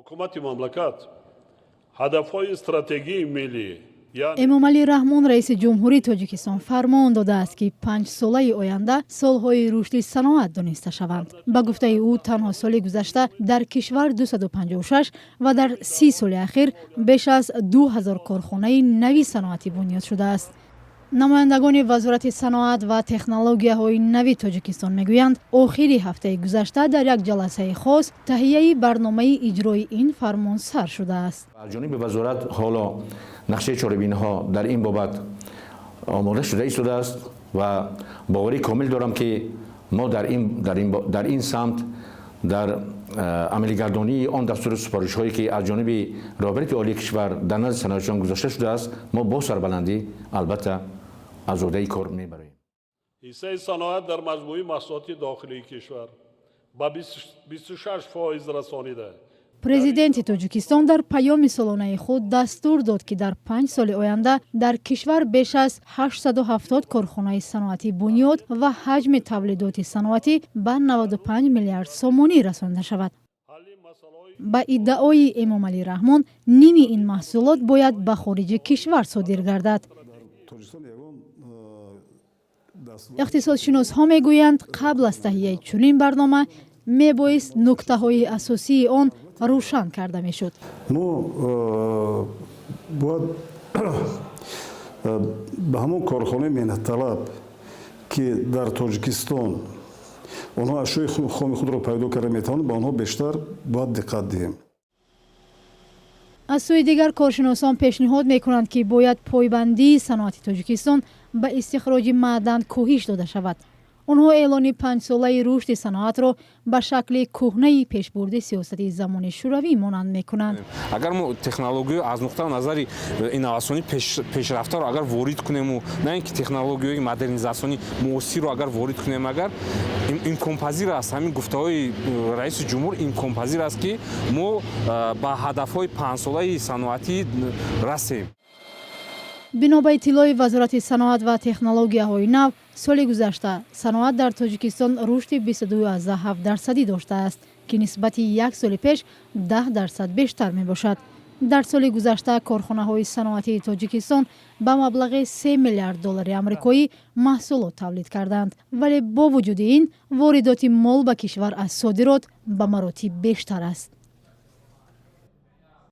ҳукумати мамлакат ҳадафҳои стратегии миллӣ эмомалӣ раҳмон раиси ҷумҳурии Тоҷикистон фармон додааст ки 5 солаи оянда солҳои рушди саноат дониста шаванд. Ба гуфтаи ӯ танҳо соли гузашта дар кишвар 256 ва дар 30 соли ахир беш аз 2000 корхонаи нави саноатӣ бунёд шудааст. намояндагони вазорати саноат ва технологияҳои нави Тоҷикистон мегӯянд, охири ҳафтаи гузашта дар як ҷаласаи хос таҳияи барномаи иҷрои ин фармон сар шудааст. аз ҷониби вазорат ҳоло нақшаи чорабиниҳо дар ин бобат омода шуда истодааст ва боварӣ комил дорам ки мо дар ин самт дар амалигардонии он дастури супоришҳое ки аз ҷониби роҳбарияти олии кишвар дар назди саноатчиён гузошта шудааст, мо бо сарбаландӣ албатта азодаи кор мебароем. ҳиссаи саноат дар маҷмӯи маҳсулоти дохилии кишвар ба 26% расонида. Президенти Тоҷикистон дар паёми солонаи худ дастур дод ки дар 5 соли оянда дар кишвар беш аз 870 корхонаи саноатӣ бунёд ва ҳаҷми тавлидоти саноатӣ ба 95 миллиард сомонӣ расонида шавад. ба иддаои Эмомалӣ Раҳмон, ними ин маҳсулот бояд ба хориҷи кишвар содир гардад. иқтисодшиносҳо мегӯянд, қабл аз таҳияи чунин барнома мебоист нуктаҳои асосии он рӯшан карда мешуд. бояд ба ҳамон корхонаи меҳнатталаб ки дар Тоҷикистон онҳо ашёи хоми худро пайдо карда метавонанд, ба онҳо бештар бояд диққат диҳем. аз сӯи дигар, коршиносон пешниҳод мекунанд ки бояд пойбандии саноати Тоҷикистон ба истихроҷи маъдан коҳиш дода шавад. онҳо эълони 5 солаи рушди саноатро ба шакли кӯҳнаи пешбурди сиёсати замони шӯравӣ монанд мекунанд. агар мо технология аз нуқтаи назари инноватсионӣ пешрафтаро агар ворид кунему, на ин ки технологияи модернизатсиони муосирро агар ворид кунем, агар имконпазир аст, ҳамин гуфтаҳои раиси ҷумҳур имконпазир аст ки мо ба ҳадафҳои 5 солаи саноатӣ расем. бино ба иттилои вазорати саноат ва технологияҳои нав, соли гузашта саноат дар Тоҷикистон рушди 22.7% доштааст, ки нисбати як соли пеш 10% бештар мебошад. дар соли гузашта корхонаҳои саноатии Тоҷикистон ба маблағи 3 миллиард доллари амрикоӣ маҳсулот тавлид карданд, вале бо вуҷуди ин воридоти мол ба кишвар аз содирот ба маротиб бештар аст.